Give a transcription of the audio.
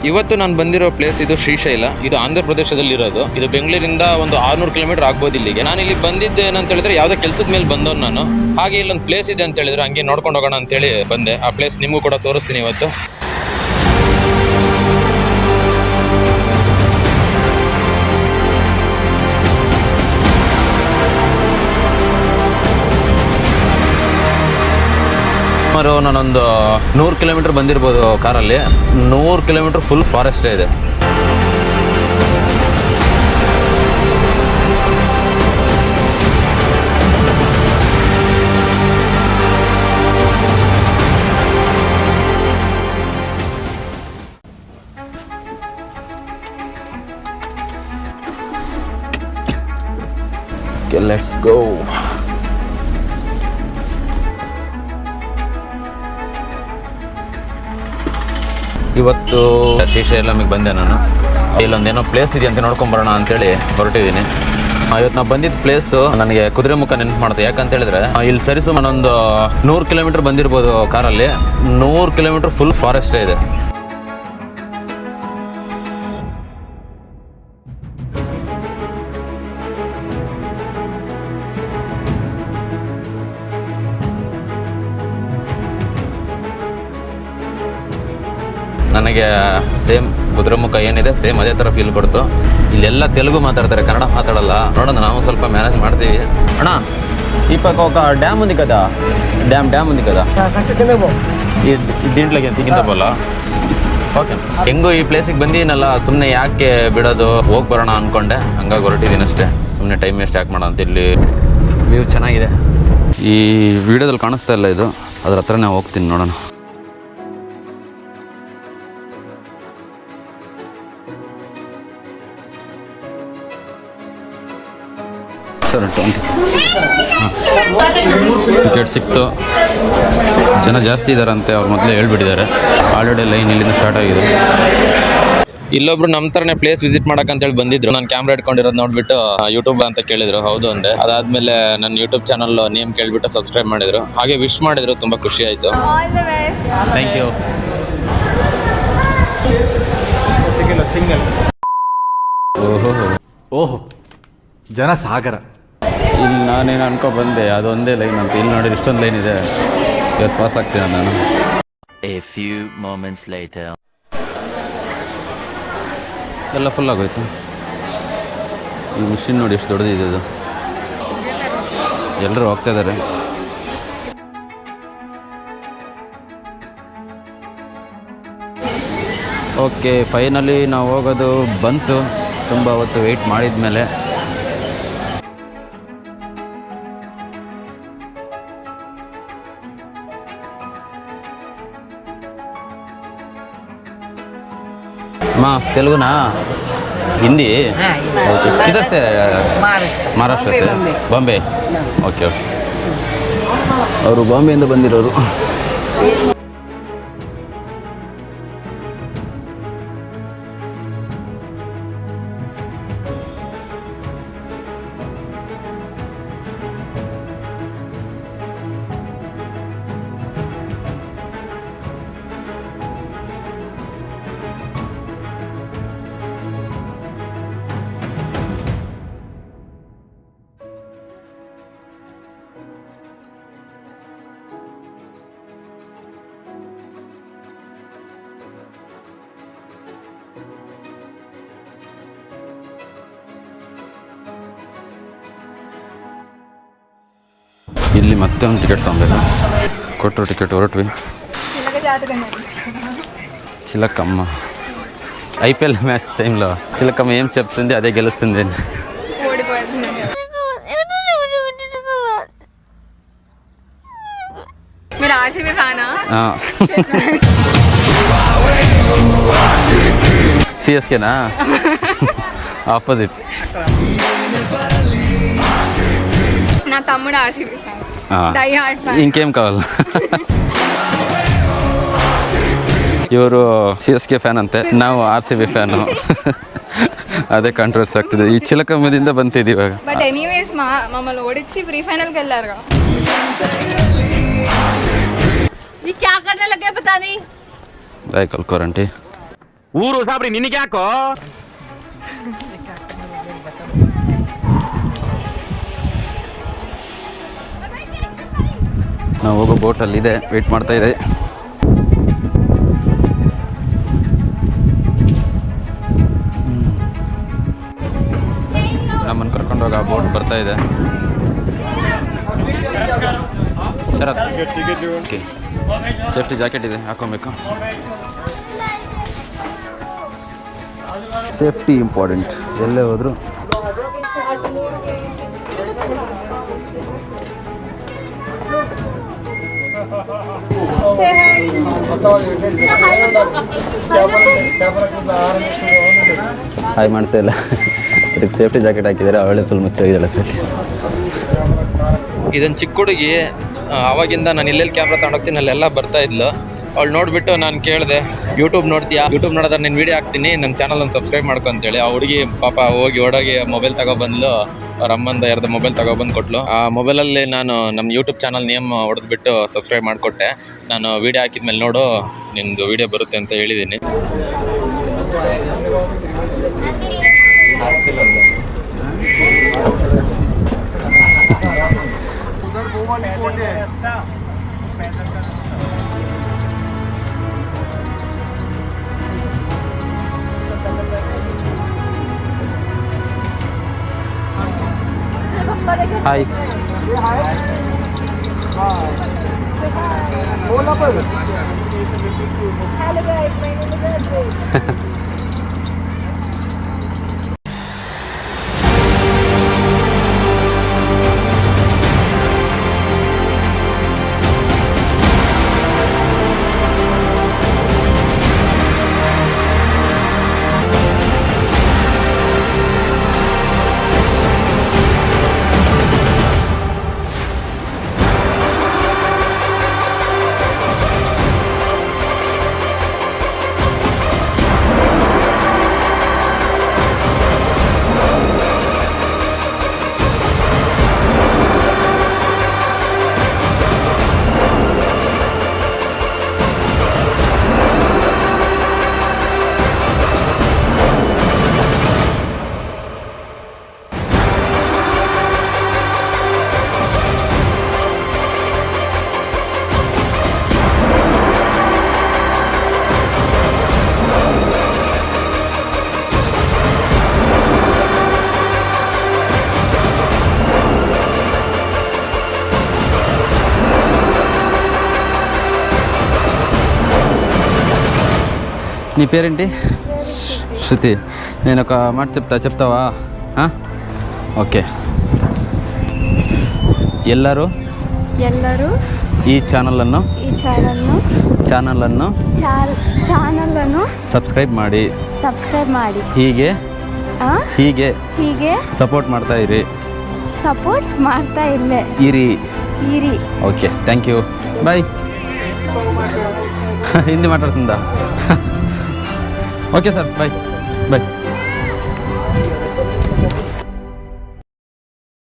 ಇವತ್ತು ನಾನು ಬಂದಿರೋ ಪ್ಲೇಸ್ ಇದು ಶ್ರೀಶೈಲ. ಇದು ಆಂಧ್ರ ಪ್ರದೇಶದಲ್ಲಿರೋದು. ಇದು ಬೆಂಗಳೂರಿಂದ ಒಂದು 600 ಕಿಲೋಮೀಟರ್ ಆಗ್ಬೋದು ಇಲ್ಲಿಗೆ. ನಾನು ಇಲ್ಲಿ ಬಂದಿದ್ದೆ ಏನಂತ ಹೇಳಿದ್ರೆ ಯಾವುದೋ ಕೆಲಸದ ಮೇಲೆ ಬಂದವನು ನಾನು. ಹಾಗೆ ಇಲ್ಲೊಂದು ಪ್ಲೇಸ್ ಇದೆ ಅಂತ ಹೇಳಿದ್ರು, ಹಂಗೆ ನೋಡ್ಕೊಂಡು ಹೋಗೋಣ ಅಂತೇಳಿ ಬಂದೆ. ಆ ಪ್ಲೇಸ್ ನಿಮಗೂ ಕೂಡ ತೋರಿಸ್ತೀನಿ ಇವತ್ತು. ಸುಮಾರು ನಾನೊಂದು 100 ಕಿಲೋಮೀಟರ್ ಬಂದಿರ್ಬೋದು ಕಾರಲ್ಲಿ. 100 ಕಿಲೋಮೀಟರ್ ಫುಲ್ ಫಾರೆಸ್ಟೇ ಇದೆ. Okay, let's go. ಇವತ್ತು ಶ್ರೀಶೈಲಮಿಗೆ ಬಂದೆ ನಾನು. ಇಲ್ಲೊಂದೇನೋ ಪ್ಲೇಸ್ ಇದೆ ಅಂತ ನೋಡ್ಕೊಂಬರೋಣ ಅಂತೇಳಿ ಹೊರಟಿದ್ದೀನಿ. ಇವತ್ತು ನಾವು ಬಂದಿದ್ದ ಪ್ಲೇಸು ನನಗೆ ಕುದುರೆಮುಖ ನೆನಪು ಮಾಡುತ್ತೆ. ಯಾಕಂತ ಹೇಳಿದ್ರೆ ಇಲ್ಲಿ ಸರಿಸುಮಾರು ಒಂದು 100 ಕಿಲೋಮೀಟರ್ ಬಂದಿರ್ಬೋದು ಕಾರಲ್ಲಿ. 100 ಕಿಲೋಮೀಟರ್ ಫುಲ್ ಫಾರೆಸ್ಟೇ ಇದೆ. ನನಗೆ ಸೇಮ್ ಕುದುರೆಮುಖ ಏನಿದೆ ಸೇಮ್ ಅದೇ ಥರ ಫೀಲ್ ಕೊಡ್ತು. ಇಲ್ಲೆಲ್ಲ ತೆಲುಗು ಮಾತಾಡ್ತಾರೆ, ಕನ್ನಡ ಮಾತಾಡಲ್ಲ. ನೋಡೋಣ, ನಾವು ಸ್ವಲ್ಪ ಮ್ಯಾನೇಜ್ ಮಾಡ್ತೀವಿ. ಅಣ್ಣ ఈ పక్క ఒక డ్యామ్ ఉంది కదా, డ్యామ్ ఉంది కదా, దీంట్లోకి ತೆಗಿಂತ ಬೋಲ. ಓಕೆ, ಹೆಂಗೋ ಈ ಪ್ಲೇಸಿಗೆ ಬಂದಿನಲ್ಲ, ಸುಮ್ಮನೆ ಯಾಕೆ ಬಿಡೋದು, ಹೋಗಿ ಬರೋಣ ಅಂದ್ಕೊಂಡೆ. ಹಂಗಾಗಿ ಹೊರಟಿದ್ದೀನಿ ಅಷ್ಟೇ. ಸುಮ್ಮನೆ ಟೈಮ್ ವೇಸ್ಟ್ ಯಾಕೆ ಮಾಡೋಣ ಅಂತ. ಇಲ್ಲಿ ವ್ಯೂ ಚೆನ್ನಾಗಿದೆ. ಈ ವಿಡಿಯೋದಲ್ಲಿ ಕಾಣಿಸ್ತಾ ಇಲ್ಲ ಇದು, ಅದ್ರ ಹತ್ರನೇ ಹೋಗ್ತೀನಿ, ನೋಡೋಣ. ಸರ್ ಟಿಕೆಟ್ ಸಿಕ್ತು. ಜನ ಜಾಸ್ತಿ ಇದ್ದಾರಂತೆ, ಅವ್ರು ಮೊದಲೇ ಹೇಳ್ಬಿಟ್ಟಿದ್ದಾರೆ. ಆಲ್ರೆಡಿ ಲೈನ್ ಇಲ್ಲಿಂದ ಸ್ಟಾರ್ಟ್ ಆಗಿದೆ. ಇಲ್ಲೊಬ್ರು ನಮ್ಮ ಥರನೇ ಪ್ಲೇಸ್ ವಿಸಿಟ್ ಮಾಡೋಕ್ಕಂತೇಳಿ ಬಂದಿದ್ರು. ನಾನು ಕ್ಯಾಮ್ರಾ ಇಟ್ಕೊಂಡಿರೋದು ನೋಡಿಬಿಟ್ಟು ಯೂಟ್ಯೂಬ್ ಅಂತ ಕೇಳಿದ್ರು. ಹೌದು ಅಂದೆ. ಅದಾದಮೇಲೆ ನನ್ನ ಯೂಟ್ಯೂಬ್ ಚಾನಲ್ ನೇಮ್ ಕೇಳಿಬಿಟ್ಟು ಸಬ್ಸ್ಕ್ರೈಬ್ ಮಾಡಿದರು. ಹಾಗೆ ವಿಶ್ ಮಾಡಿದರು. ತುಂಬ ಖುಷಿ ಆಯಿತು. Thank you. ಓಹೋ, ಜನ ಸಾಗರ. ಇಲ್ಲಿ ನಾನೇನು ಅನ್ಕೊ ಬಂದೆ ಅದೊಂದೇ ಲೈನ್ ಅಂತ. ಇಲ್ಲಿ ನೋಡಿ ಇಷ್ಟೊಂದು ಲೈನ್ ಇದೆ. ಇವತ್ತು ಪಾಸ್ ಆಗ್ತೀನಿ ನಾನು. A few moments later. ಎಲ್ಲ ಫುಲ್ ಆಗೋಯ್ತು. ಈ ಮಿಷಿನ್ ನೋಡಿ ಎಷ್ಟು ದೊಡ್ಡದಿದೆ ಇದು. ಎಲ್ಲರೂ ಹೋಗ್ತಾ ಇದ್ದಾರೆ. ಓಕೆ, ಫೈನಲಿ ನಾವು ಹೋಗೋದು ಬಂತು. ತುಂಬ ಹೊತ್ತು ವೆಯ್ಟ್ ಮಾಡಿದ ಮೇಲೆ. माँ तेलुगु ना, हिंदी? ओके, किधर से? महाराष्ट्र से, बॉम्बे. ओके ओके, ಅವರು ಬಾಂಬೆಯಿಂದ ಬಂದಿರೋರು. ಇಲ್ಲಿ ಮತ್ತೆ ಒಂದು ಟಿಕೆಟ್ ತೊಗೊಬೇಕು. ಕೊಟ್ಟರು ಟಿಕೆಟ್, ಹೊರಟ್ವಿ. చిలకమ్మ ఐపీఎల్ మ్యాచ్ టైంలో చిలకమ్మ ఏం చెప్తుంది అదే గెలుస్తుంది. సిఎస్కేనా? ఆపోజిట్. నా తమ్ముడు ఆర్సీబీ ఫ్యాన్. ఇంకేం కావాలి? ಇವರು CSK ಫ್ಯಾನ್ ಅಂತೆ, ನಾವು RCB ಫ್ಯಾನು. ಅದೇ ಕಾಂಟ್ರವರ್ಸಿ ಆಗ್ತಿದೆ. ಈ ಚಿಲಕಮ್ಮದಿಂದ ಬಂತಿದ್ದೀವಿ ಇವಾಗ. ಬಟ್ ಎನಿವೇಸ್ ಮಮ್ಮల్ని ಓಡಿಸಿ ಪ್ರೀ ಫೈನಲ್ ಗೆಲ್ಲಾರು. ये क्या करने लगे पता नहीं. बाय कलकोर आंटी. ಊರು ಸಾಬ್ರಿ ನಿನಗೆ ಯಾಕೋ? ನಾವು ಹೋಗೋ ಬೋಟಲ್ಲಿದೆ, ವೇಟ್ ಮಾಡ್ತಾ ಇದೆ. ನಮ್ಮನ್ನು ಕರ್ಕೊಂಡೋಗಿ ಆ ಬೋಟ್ ಬರ್ತಾ ಇದೆ. ಶರತ್, ಓಕೆ, ಸೇಫ್ಟಿ ಜಾಕೆಟ್ ಇದೆ, ಹಾಕೊಬೇಕು. ಸೇಫ್ಟಿ ಇಂಪಾರ್ಟೆಂಟ್, ಎಲ್ಲೇ ಹೋದ್ರು. ಹಾಯ್ ಮಾಡ್ತಾ ಇಲ್ಲ, ಅದಕ್ಕೆ ಸೇಫ್ಟಿ ಜಾಕೆಟ್ ಹಾಕಿದ್ದಾರೆ. ಅವಳೆ ಫುಲ್ ಮುಚ್ಚಾಗಿದ್ದಾಳೆ. ಇದನ್ನು ಚಿಕ್ಕ ಹುಡುಗಿ ಆವಾಗಿಂದ ನಾನು ಎಲ್ಲೆಲ್ಲಿ ಕ್ಯಾಮ್ರಾ ತಗೊಂಡೋಗ್ತೀನಿ ಅಲ್ಲೆಲ್ಲ ಬರ್ತಾ ಇದ್ಲು. ಅವಳು ನೋಡಿಬಿಟ್ಟು ನಾನು ಕೇಳಿದೆ, ಯೂಟ್ಯೂಬ್ ನೋಡ್ತೀಯಾ? ಯೂಟ್ಯೂಬ್ ನೋಡಿದ್ರೆ ನಾನು ವೀಡಿಯೋ ಹಾಕ್ತೀನಿ, ನಮ್ಮ ಚಾನಲ್ ಒಂದು ಸಬ್ಸ್ಕ್ರೈಬ್ ಮಾಡ್ಕೊ ಅಂತೇಳಿ. ಆ ಹುಡುಗಿ ಪಾಪ ಓಡೋಗಿ ಮೊಬೈಲ್ ತಗೊಬಂದ್ಲು. ಅವ್ರ ಅಮ್ಮಂದ ಯಾರ್ದು ಮೊಬೈಲ್ ತಗೊಬಂದು ಕೊಟ್ಲು. ಆ ಮೊಬೈಲಲ್ಲಿ ನಾನು ನಮ್ಮ ಯೂಟ್ಯೂಬ್ ಚಾನಲ್ ನೇಮ್ ಹೊಡೆದ್ಬಿಟ್ಟು ಸಬ್ಸ್ಕ್ರೈಬ್ ಮಾಡಿಕೊಟ್ಟೆ. ನಾನು ವೀಡಿಯೋ ಹಾಕಿದ್ಮೇಲೆ ನೋಡು ನಿಮ್ಮದು ವೀಡಿಯೋ ಬರುತ್ತೆ ಅಂತ ಹೇಳಿದ್ದೀನಿ. ಹಾಯ್. నీ పేరేంటి? శృతి. నేను ఒక మాట చెప్తావా? ఓకే. ಎಲ್ಲರೂ ಈ ಚಾನಲನ್ನು ಸಬ್ಸ್ಕ್ರೈಬ್ ಮಾಡಿ ಹೀಗೆ ಸಪೋರ್ಟ್ ಮಾಡ್ತಾ ಇರಿ. Okay, thank you, bye. Hindi ಮಾತಾಡ್ತಿಂದ. ಓಕೆ ಸರ್, ಬಾಯ್.